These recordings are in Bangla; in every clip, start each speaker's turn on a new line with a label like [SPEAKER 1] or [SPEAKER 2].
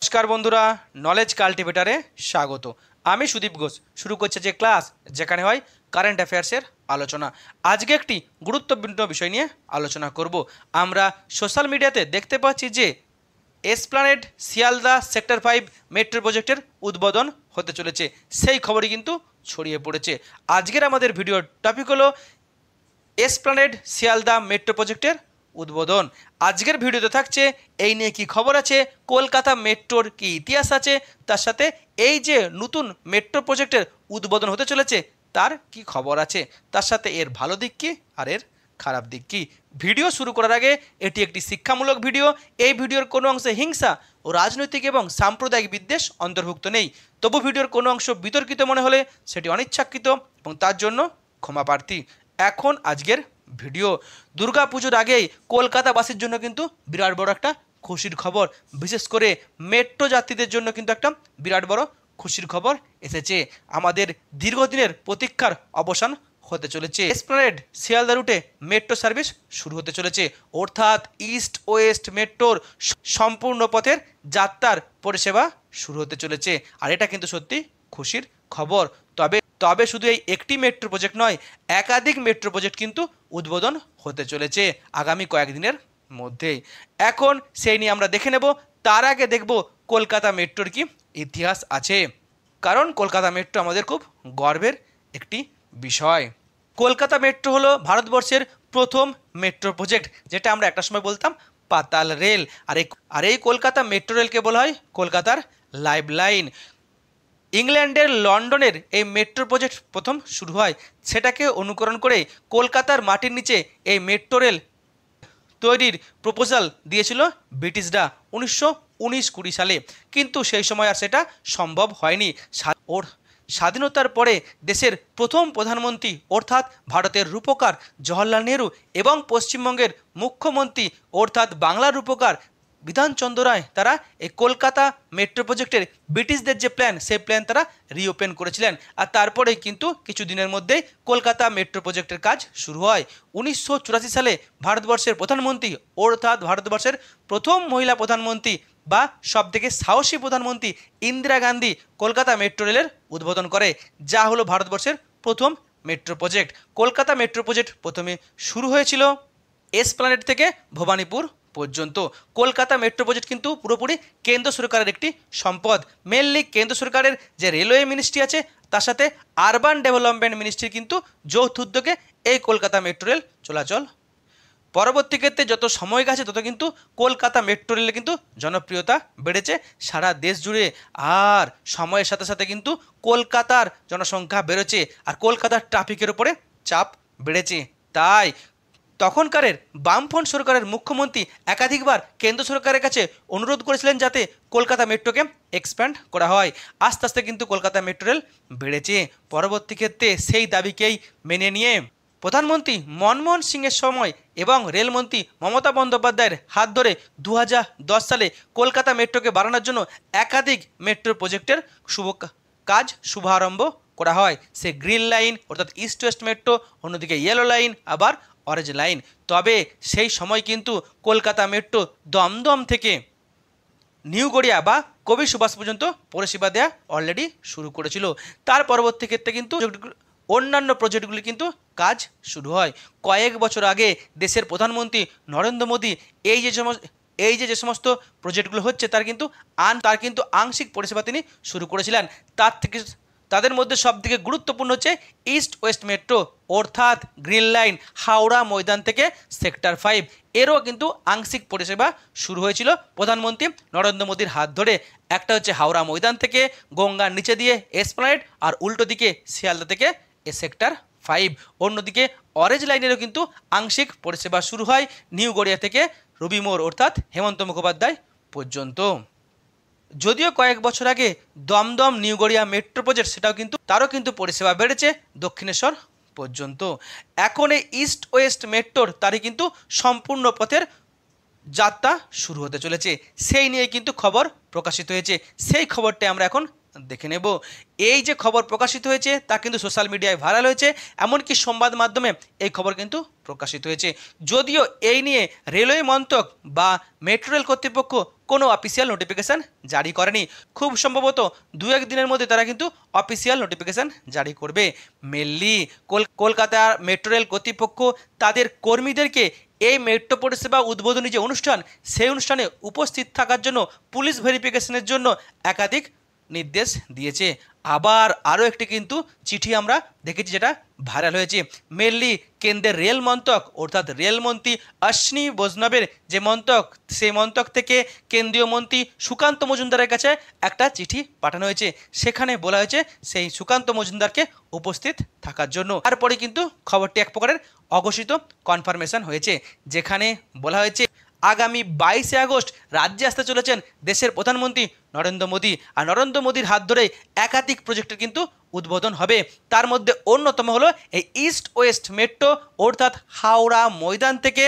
[SPEAKER 1] নমস্কার বন্ধুরা, নলেজ কাল্টিভেটারে স্বাগত। আমি সুদীপ ঘোষ শুরু করছে যে ক্লাস যেখানে হয় কারেন্ট অ্যাফেয়ার্সের আলোচনা। আজকে একটি গুরুত্বপূর্ণ বিষয় নিয়ে আলোচনা করব। আমরা সোশ্যাল মিডিয়াতে দেখতে পাচ্ছি যে এসপ্ল্যানেড শিয়ালদা সেক্টর 5 মেট্রো প্রজেক্টের উদ্বোধন হতে চলেছে, সেই খবরই কিন্তু ছড়িয়ে পড়েছে। আজকের আমাদের ভিডিওর টপিক হলো এসপ্ল্যানেড শিয়ালদা মেট্রো প্রজেক্টের উদ্বোধন। আজকের ভিডিওতে থাকছে এই নিয়ে কি খবর আছে, কলকাতা মেট্রোর কি ইতিহাস আছে, তার সাথে এই যে নতুন মেট্রো প্রজেক্টের উদ্বোধন হতে চলেছে তার কি খবর আছে, তার সাথে এর ভালো দিক কি আর এর খারাপ দিক কি। ভিডিও শুরু করার আগে এটি একটি শিক্ষামূলক ভিডিও। এই ভিডিওর কোনো অংশে হিংসা ও রাজনৈতিক এবং সাম্প্রদায়িক বিদ্বেষ অন্তর্ভুক্ত নেই। তবু ভিডিওর কোনো অংশ বিতর্কিত মনে হলে সেটি অনিচ্ছাকৃত এবং তার জন্য ক্ষমা প্রার্থী। এখন আজকের ভিডিও। দুর্গাপুজোর আগেই কলকাতাবাসীর জন্য কিন্তু বিরাট বড় একটা খুশির খবর, বিশেষ করে মেট্রো যাত্রীদের জন্য কিন্তু একটা বিরাট বড় খুশির খবর এসেছে। আমাদের দীর্ঘদিনের প্রতীক্ষার অবসান হতে চলেছে। এসপ্ল্যানেড শিয়ালদা রুটে মেট্রো সার্ভিস শুরু হতে চলেছে, অর্থাৎ ইস্ট ওয়েস্ট মেট্রোর সম্পূর্ণ পথের যাত্রার পরিষেবা শুরু হতে চলেছে। আর এটা কিন্তু সত্যি খুশির খবর। তবে শুধু এই একটি মেট্রো প্রজেক্ট নয়, একাধিক মেট্রো প্রজেক্ট কিন্তু উদ্বোধন হতে চলেছে আগামী কয়েকদিনের মধ্যেই। এখন সেই নিয়ে আমরা দেখে নেব। তার আগে দেখব কলকাতা মেট্রোর কি ইতিহাস আছে, কারণ কলকাতা মেট্রো আমাদের খুব গর্বের একটি বিষয়। কলকাতা মেট্রো হলো ভারতবর্ষের প্রথম মেট্রো প্রজেক্ট, যেটা আমরা একটা সময় বলতাম পাতাল রেল। আর এই কলকাতা মেট্রো রেলকে বলা হয় কলকাতার লাইফ লাইন। ইংল্যান্ডের লন্ডনের এই মেট্রো প্রজেক্ট প্রথম শুরু হয়, সেটাকে অনুকরণ করে কলকাতার মাটির নিচে এই মেট্রো রেল তৈরির প্রপোজাল দিয়েছিল ব্রিটিশরা 1919-20 সালে, কিন্তু সেই সময় আর সেটা সম্ভব হয়নি। স্বাধীনতার পরে দেশের প্রথম প্রধানমন্ত্রী অর্থাৎ ভারতের রূপকার জওহরলাল নেহরু এবং পশ্চিমবঙ্গের মুখ্যমন্ত্রী অর্থাৎ বাংলার রূপকার বিধানচন্দ্র রায়, তারা এই কলকাতা মেট্রো প্রজেক্টের ব্রিটিশদের যে প্ল্যান, সেই প্ল্যান তারা রিওপেন করেছিলেন। আর তারপরে কিন্তু কিছুদিনের মধ্যেই কলকাতা মেট্রো প্রজেক্টের কাজ শুরু হয়। 1984 সালে ভারতবর্ষের প্রধানমন্ত্রী অর্থাৎ ভারতবর্ষের প্রথম মহিলা প্রধানমন্ত্রী বা সবথেকে সাহসী প্রধানমন্ত্রী ইন্দিরা গান্ধী কলকাতা মেট্রো রেলের উদ্বোধন করে, যা হলো ভারতবর্ষের প্রথম metro project. Kolkata metro project প্রথমে শুরু হয়েছিল এসপ্ল্যানেড থেকে ভবানীপুর পর্যন্ত। কলকাতা মেট্রো প্রজেক্ট কিন্তু পুরোপুরি কেন্দ্র সরকারের একটি সম্পদ। মেনলি কেন্দ্র সরকারের যে রেলওয়ে মিনিস্ট্রি আছে তার সাথে আরবান ডেভেলপমেন্ট মিনিস্ট্রির কিন্তু যৌথ উদ্যোগে এই কলকাতা মেট্রো রেল চলাচল। পরবর্তী ক্ষেত্রে যত সময় গেছে তত কিন্তু কলকাতা মেট্রো রেলের কিন্তু জনপ্রিয়তা বেড়েছে সারা দেশ জুড়ে। আর সময়ের সাথে সাথে কিন্তু কলকাতার জনসংখ্যা বেড়েছে আর কলকাতার ট্রাফিকের উপরে চাপ বেড়েছে। তাই তখনকারের বামফ্রন্ট সরকারের মুখ্যমন্ত্রী একাধিকবার কেন্দ্র সরকারের কাছে অনুরোধ করেছিলেন যাতে কলকাতা মেট্রোকে এক্সপ্যান্ড করা হয়। আস্তে আস্তে কিন্তু কলকাতা মেট্রো রেল বেড়েছে। পরবর্তী ক্ষেত্রে সেই দাবিকেই মেনে নিয়ে প্রধানমন্ত্রী মনমোহন সিংয়ের সময় এবং রেলমন্ত্রী মমতা বন্দ্যোপাধ্যায়ের হাত ধরে 2010 সালে কলকাতা মেট্রোকে বাড়ানোর জন্য একাধিক মেট্রো প্রজেক্টের শুভারম্ভ করা হয়। সে গ্রিন লাইন অর্থাৎ ইস্ট ওয়েস্ট মেট্রো, অন্যদিকে ইয়েলো লাইন, আবার অরেঞ্জ লাইন। তবে সেই সময় কিন্তু কলকাতা মেট্রো দমদম থেকে নিউ গড়িয়া বা কবি সুভাষ পর্যন্ত পরিষেবা দেওয়া অলরেডি শুরু করেছিল। তার পরবর্তী ক্ষেত্রে কিন্তু অন্যান্য প্রজেক্টগুলি কিন্তু কাজ শুরু হয়। কয়েক বছর আগে দেশের প্রধানমন্ত্রী নরেন্দ্র মোদী এই যে সমস্ত প্রজেক্টগুলো হচ্ছে তার কিন্তু আংশিক পরিষেবা তিনি শুরু করেছিলেন। তাদের মধ্যে সবথেকে গুরুত্বপূর্ণ হচ্ছে ইস্ট ওয়েস্ট মেট্রো অর্থাৎ গ্রিন লাইন, হাওড়া ময়দান থেকে সেক্টর 5, এরও কিন্তু আংশিক পরিষেবা শুরু হয়েছিল প্রধানমন্ত্রী নরেন্দ্র মোদীর হাত ধরে। একটা হচ্ছে হাওড়া ময়দান থেকে গঙ্গার নিচে দিয়ে এসপ্ল্যানেড, আর উল্টো দিকে শিয়ালদা থেকে সেক্টর 5। অন্যদিকে অরেঞ্জ লাইনেরও কিন্তু আংশিক পরিষেবা শুরু হয় নিউ গড়িয়া থেকে রবি মোড় অর্থাৎ হেমন্ত মুখোপাধ্যায় পর্যন্ত। যদিও কয়েক বছর আগে Dum Dum new Garia metro project তারও কিন্তু পরিষেবা বেড়েছে দক্ষিণেশ্বর পর্যন্ত। এখন এই ইস্ট ওয়েস্ট মেট্রোর তারই কিন্তু সম্পূর্ণ পথের যাত্রা শুরু হতে চলেছে, সেই নিয়ে কিন্তু খবর প্রকাশিত হয়েছে। সেই খবরটা আমরা এখন দেখে নেব। এই যে খবর প্রকাশিত হয়েছে তা কিন্তু সোশ্যাল মিডিয়ায় ভাইরাল হয়েছে, এমনকি সংবাদ মাধ্যমে এই খবর কিন্তু প্রকাশিত হয়েছে। যদিও এই নিয়ে রেলওয়ে মন্ত্রক বা মেট্রো রেল কর্তৃপক্ষ কোনো অফিসিয়াল নোটিফিকেশান জারি করেনি। খুব সম্ভবত 2-1 দিনের মধ্যে তারা কিন্তু অফিসিয়াল নোটিফিকেশান জারি করবে। মেনলি কলকাতার মেট্রো রেল কর্তৃপক্ষ তাদের কর্মীদেরকে এই মেট্রো পরিষেবা উদ্বোধনী যে অনুষ্ঠান, সেই অনুষ্ঠানে উপস্থিত থাকার জন্য পুলিশ ভেরিফিকেশনের জন্য একাধিক নির্দেশ দিয়েছে। আবার আরও একটি কিন্তু চিঠি আমরা দেখেছি যেটা ভাইরাল হয়েছে। মেনলি কেন্দ্রের রেল মন্ত্রক অর্থাৎ রেলমন্ত্রী অশ্বিনী বৈষ্ণবের যে মন্ত্রক, সেই মন্ত্রক থেকে কেন্দ্রীয় মন্ত্রী সুকান্ত মজুমদারের কাছে একটা চিঠি পাঠানো হয়েছে। সেখানে বলা হয়েছে সেই সুকান্ত মজুমদারকে উপস্থিত থাকার জন্য। তারপরে কিন্তু খবরটি এক প্রকারের অঘোষিত কনফার্মেশন হয়েছে, যেখানে বলা হয়েছে আগামী 22শে আগস্ট রাজ্যে আসতে চলেছেন দেশের প্রধানমন্ত্রী নরেন্দ্র মোদী। আর নরেন্দ্র মোদীর হাত ধরে একাধিক প্রজেক্টের কিন্তু উদ্বোধন হবে। তার মধ্যে অন্যতম হলো এই ইস্ট ওয়েস্ট মেট্রো, অর্থাৎ হাওড়া ময়দান থেকে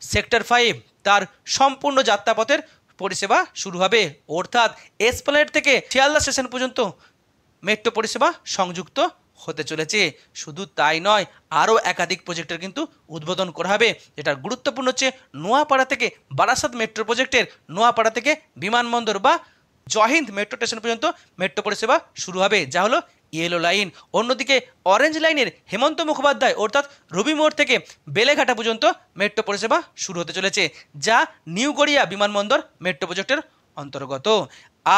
[SPEAKER 1] সেক্টর 5 তার সম্পূর্ণ যাত্রাপথের পরিষেবা শুরু হবে, অর্থাৎ এসপ্ল্যানেড থেকে শিয়ালদা স্টেশন পর্যন্ত মেট্রো পরিষেবা সংযুক্ত হতে চলেছে। শুধু তাই নয়, আরও একাধিক প্রজেক্টের কিন্তু উদ্বোধন করা হবে। যেটা গুরুত্বপূর্ণ হচ্ছে নোয়াপাড়া থেকে বারাসাত মেট্রো প্রজেক্টের নোয়াপাড়া থেকে বিমানবন্দর বা জয়হিন্দ মেট্রো স্টেশন পর্যন্ত মেট্রো পরিষেবা শুরু হবে, যা হলো ইয়েলো লাইন। অন্যদিকে অরেঞ্জ লাইনের হেমন্ত মুখোপাধ্যায় অর্থাৎ রবি মোড় থেকে বেলেঘাটা পর্যন্ত মেট্রো পরিষেবা শুরু হতে চলেছে, যা নিউ গড়িয়া বিমানবন্দর মেট্রো প্রজেক্টের অন্তর্গত।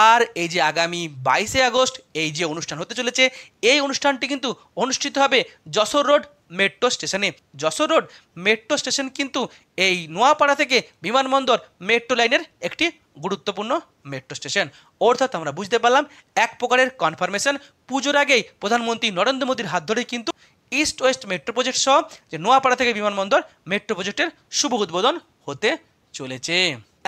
[SPEAKER 1] আর এই যে আগামী 22শে আগস্ট এই যে অনুষ্ঠান হতে চলেছে, এই অনুষ্ঠানটি কিন্তু অনুষ্ঠিত হবে যশোর রোড মেট্রো স্টেশনে। যশোর রোড মেট্রো স্টেশন কিন্তু এই নোয়াপাড়া থেকে বিমানবন্দর মেট্রো লাইনের একটি গুরুত্বপূর্ণ মেট্রো স্টেশন। অর্থাৎ আমরা বুঝতে পারলাম এক প্রকারের কনফার্মেশন, পুজোর আগেই প্রধানমন্ত্রী নরেন্দ্র মোদীর হাত ধরেই কিন্তু ইস্ট ওয়েস্ট মেট্রো প্রজেক্ট সহ যে নোয়াপাড়া থেকে বিমানবন্দর মেট্রো প্রজেক্টের শুভ উদ্বোধন হতে চলেছে।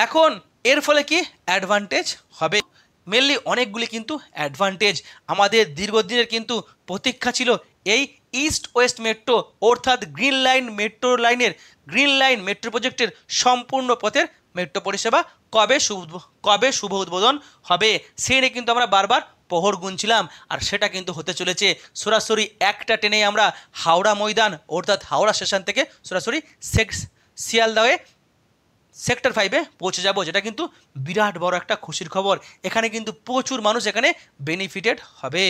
[SPEAKER 1] এখন এর ফলে কি অ্যাডভান্টেজ হবে? মেনলি অনেকগুলি কিন্তু অ্যাডভান্টেজ। আমাদের দীর্ঘদিনের কিন্তু প্রতীক্ষা ছিল এই ইস্ট ওয়েস্ট মেট্রো অর্থাৎ গ্রিন লাইন মেট্রো লাইনের গ্রিন লাইন মেট্রো প্রজেক্টের সম্পূর্ণ পথের মেট্রো পরিষেবা কবে শুভ উদ্বোধন হবে, সেই নিয়ে কিন্তু আমরা বারবার প্রহর গুনছিলাম। আর সেটা কিন্তু হতে চলেছে সরাসরি একটা ট্রেনে আমরা হাওড়া ময়দান অর্থাৎ হাওড়া স্টেশন থেকে সরাসরি শিয়ালদা হয়ে সেক্টর 5-এ পৌঁছে যাব, যেটা কিন্তু বিরাট বড় একটা খুশির খবর। এখানে কিন্তু প্রচুর মানুষ এখানে বেনিফিটেড হবে।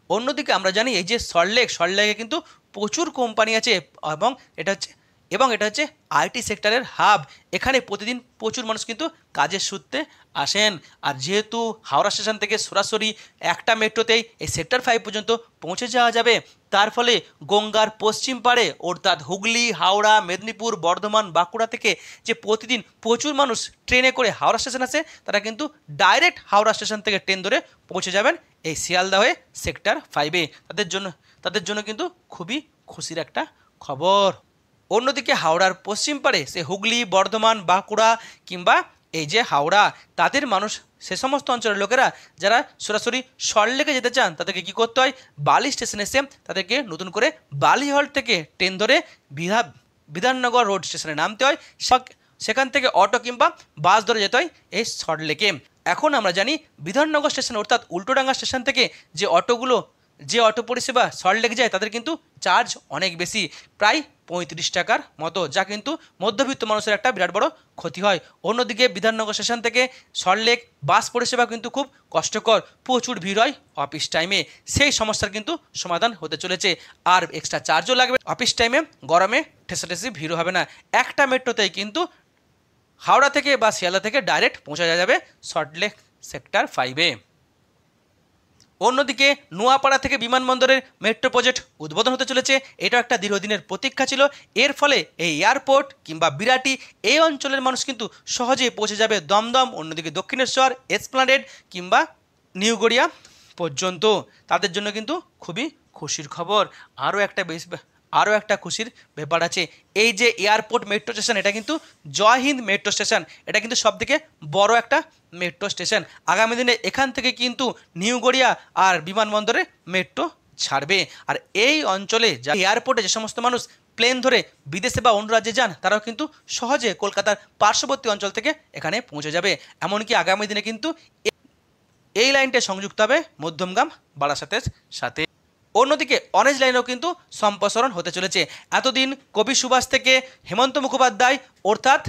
[SPEAKER 1] অন্যদিকে আমরা জানি এই যে সল্টলেকে কিন্তু প্রচুর কোম্পানি আছে এবং এটা হচ্ছে আইটি সেক্টরের হাব। এখানে প্রতিদিন প্রচুর মানুষ কিন্তু কাজের সূত্রে আসেন। আর যেহেতু হাওড়া স্টেশন থেকে সরাসরি একটা মেট্রোতেই এই সেক্টর 5 পর্যন্ত পৌঁছে যাওয়া যাবে, তার ফলে গঙ্গার পশ্চিম পাড়ে অর্থাৎ হুগলি, হাওড়া, মেদিনীপুর, বর্ধমান, বাঁকুড়া থেকে যে প্রতিদিন প্রচুর মানুষ ট্রেনে করে হাওড়া স্টেশন আসে, তারা কিন্তু ডাইরেক্ট হাওড়া স্টেশন থেকে ট্রেন ধরে পৌঁছে যাবেন এই শিয়ালদা হয়ে সেক্টর 5-এ। তাদের জন্য কিন্তু খুবই খুশির একটা খবর। অন্যদিকে হাওড়ার পশ্চিম পাড়ে সে হুগলি, বর্ধমান, বাঁকুড়া কিংবা এই যে হাওড়া, তাদের মানুষ সে সমস্ত অঞ্চলের লোকেরা যারা সরাসরি সল্টলেকে যেতে চান, তাদেরকে কী করতে হয়, বালি স্টেশনে এসে তাদেরকে নতুন করে বালিহল থেকে ট্রেন ধরে বিধাননগর রোড স্টেশনে নামতে হয়। সেখান থেকে অটো কিংবা বাস ধরে যেতে হয় এই সল্টলেকে। এখন আমরা জানি বিধাননগর স্টেশন অর্থাৎ উল্টোডাঙ্গা স্টেশন থেকে যে অটো পরিষেবা সল্টলেক যায়, তাদের কিন্তু চার্জ অনেক বেশি, প্রায় 35 টাকার মতো, যা কিন্তু মধ্যবিত্ত মানুষের একটা বিরাট বড় ক্ষতি হয়। অন্যদিকে বিধাননগর স্টেশন থেকে সল্টলেক বাস পরিষেবা কিন্তু খুব কষ্টকর, প্রচুর ভিড় হয় অফিস টাইমে। সেই সমস্যার কিন্তু সমাধান হতে চলেছে। আর এক্সট্রা চার্জও লাগবে অফিস টাইমে, গরমে ঠেসাঠেসি ভিড় হবে না। একটা মেট্রোতেই কিন্তু হাওড়া থেকে বা শিয়ালদা থেকে ডাইরেক্ট পৌঁছা যাবে সল্টলেক সেক্টর 5-এ। অন্যদিকে নোয়াপাড়া থেকে বিমানবন্দরের মেট্রো প্রজেক্ট উদ্বোধন হতে চলেছে। এটা একটা দীর্ঘদিনের প্রতীক্ষা ছিল। এর ফলে এই এয়ারপোর্ট কিংবা বিরাটি এই অঞ্চলের মানুষ কিন্তু সহজেই পৌঁছে যাবে দমদম, অন্যদিকে দক্ষিণেশ্বর, এসপ্ল্যানেড কিংবা নিউ গড়িয়া পর্যন্ত। তাদের জন্য কিন্তু খুবই খুশির খবর। আরও একটা খুশির ব্যাপার আছে। এই যে এয়ারপোর্ট মেট্রো স্টেশন, এটা কিন্তু জয়হিন্দ মেট্রো স্টেশন, এটা কিন্তু সবথেকে বড় একটা মেট্রো স্টেশন। আগামী দিনে এখান থেকে কিন্তু নিউ গড়িয়া আর বিমানবন্দরে মেট্রো ছাড়বে। আর এই অঞ্চলে এয়ারপোর্টে যে সমস্ত মানুষ প্লেন ধরে বিদেশে বা অন্য রাজ্যে যান, তারাও কিন্তু সহজে কলকাতার পার্শ্ববর্তী অঞ্চল থেকে এখানে পৌঁছে যাবে। এমনকি আগামী দিনে কিন্তু এই লাইনটা সংযুক্ত হবে মধ্যমগ্রাম বারাসাতের সাথে। অন্যদিকে অরেঞ্জ লাইনেও কিন্তু সম্প্রসারণ হতে চলেছে। এতদিন কবি সুভাষ থেকে হেমন্ত মুখোপাধ্যায় অর্থাৎ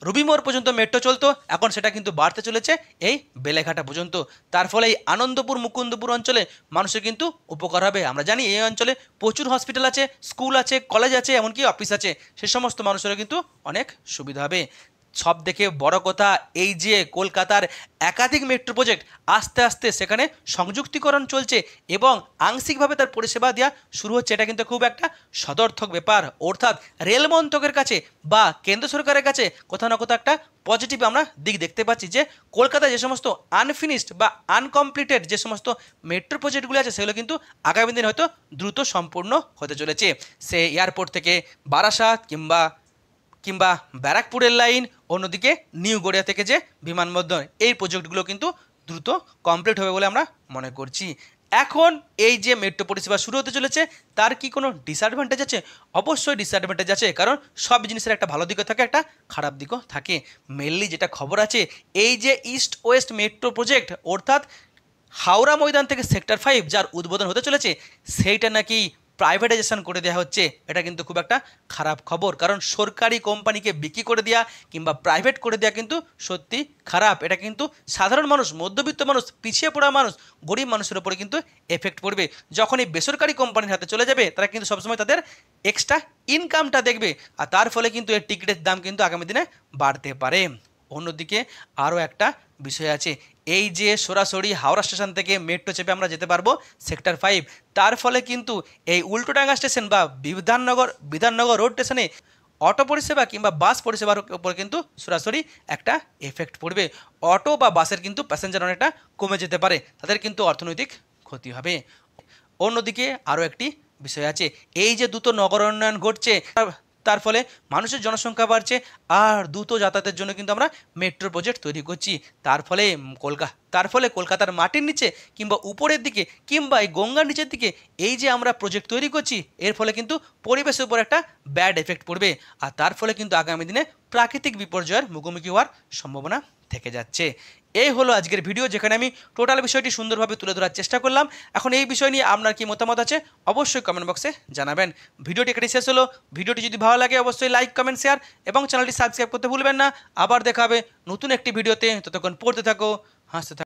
[SPEAKER 1] রবি মোড় পর্যন্ত মেট্রো চলতো, এখন সেটা কিন্তু বাড়তে চলেছে এই বেলেঘাটা পর্যন্ত। তার ফলে এই আনন্দপুর মুকুন্দপুর অঞ্চলে মানুষের কিন্তু উপকার হবে। আমরা জানি এই অঞ্চলে প্রচুর হসপিটাল আছে, স্কুল আছে, কলেজ আছে, এমনকি অফিস আছে, সে সমস্ত মানুষেরও কিন্তু অনেক সুবিধা হবে। সব থেকে বড় কথা, এই যে কলকাতার একাধিক মেট্রো প্রজেক্ট আস্তে আস্তে সেখানে সংযুক্তিকরণ চলছে এবং আংশিকভাবে তার পরিষেবা দেওয়া শুরু হচ্ছে, এটা কিন্তু খুব একটা সদর্থক ব্যাপার। অর্থাৎ রেল মন্ত্রকের কাছে বা কেন্দ্র সরকারের কাছে কোথাও না কোথাও একটা পজিটিভ আমরা দিক দেখতে পাচ্ছি যে কলকাতায় যে সমস্ত আনফিনিশড বা আনকমপ্লিটেড যে সমস্ত মেট্রো প্রজেক্টগুলি আছে সেগুলো কিন্তু আগামী দিনে হয়তো দ্রুত সম্পূর্ণ হতে চলেছে। সে এয়ারপোর্ট থেকে বারাসাত কিংবা ব্যারাকপুরের লাইন, অন্যদিকে নিউ গড়িয়া থেকে যে বিমানবন্দর, এই প্রজেক্টগুলো কিন্তু দ্রুত কমপ্লিট হবে বলে আমরা মনে করছি। এখন এই যে মেট্রো পরিষেবা শুরু হতে চলেছে তার কি কোনো ডিসঅ্যাডভান্টেজ আছে? অবশ্যই ডিসঅ্যাডভান্টেজ আছে, কারণ সব জিনিসের একটা ভালো দিকও থাকে, একটা খারাপ দিকও থাকে। মেনলি যেটা খবর আছে, এই যে ইস্ট ওয়েস্ট মেট্রো প্রজেক্ট অর্থাৎ হাওড়া ময়দান থেকে সেক্টর 5 যার উদ্বোধন হতে চলেছে সেইটা নাকি প্রাইভেটাইজেশন করে দেওয়া হচ্ছে। এটা কিন্তু খুব একটা খারাপ খবর, কারণ সরকারি কোম্পানিকে বিক্রি করে দেওয়া কিংবা প্রাইভেট করে দেওয়া কিন্তু সত্যি খারাপ। এটা কিন্তু সাধারণ মানুষ, মধ্যবিত্ত মানুষ, পিছিয়ে পড়া মানুষ, গরিব মানুষের উপরে কিন্তু এফেক্ট পড়বে। যখন এই বেসরকারি কোম্পানির হাতে চলে যাবে তারা কিন্তু সবসময় তাদের এক্সট্রা ইনকামটা দেখবে, আর তার ফলে কিন্তু এর টিকিটের দাম কিন্তু আগামী দিনে বাড়তে পারে। অন্যদিকে আরও একটা বিষয় আছে, এই যে সরাসরি হাওড়া স্টেশন থেকে মেট্রো চেপে আমরা যেতে পারবো সেক্টর 5, তার ফলে কিন্তু এই উল্টোডাঙ্গা স্টেশন বা বিধাননগর রোড স্টেশনে অটো পরিষেবা কিংবা বাস পরিষেবার উপর কিন্তু সরাসরি একটা এফেক্ট পড়বে। অটো বা বাসের কিন্তু প্যাসেঞ্জার অনেকটা কমে যেতে পারে, তাদের কিন্তু অর্থনৈতিক ক্ষতি হবে। অন্যদিকে আরও একটি বিষয় আছে, এই যে দ্রুত নগর উন্নয়ন ঘটছে তার ফলে মানুষের জনসংখ্যা বাড়ছে, আর দ্রুত যাতায়াতের জন্য কিন্তু আমরা মেট্রো প্রজেক্ট তৈরি করছি। তার ফলে কলকাতার মাটির নিচে কিংবা উপরের দিকে কিংবা এই গঙ্গার নিচের দিকে এই যে আমরা প্রজেক্ট তৈরি করছি এর ফলে কিন্তু পরিবেশের উপর একটা ব্যাড এফেক্ট পড়বে, আর তার ফলে কিন্তু আগামী দিনে প্রাকৃতিক বিপর্যয়ের মুখোমুখি হওয়ার সম্ভাবনা থেকে যাচ্ছে। এই হলো আজকের ভিডিও, যেখানে আমি টোটাল বিষয়টি সুন্দরভাবে তুলে ধরার চেষ্টা করলাম। এখন এই বিষয় নিয়ে আপনার কি মতামত আছে অবশ্যই কমেন্ট বক্সে জানাবেন। ভিডিওটি এখানে শেষ হলো। ভিডিওটি যদি ভালো লাগে অবশ্যই লাইক, কমেন্ট, শেয়ার এবং চ্যানেলটি সাবস্ক্রাইব করতে ভুলবেন না। আবার দেখা হবে নতুন একটি ভিডিওতে, ততক্ষণ পড়তে থাকো, হাসতে থাকো।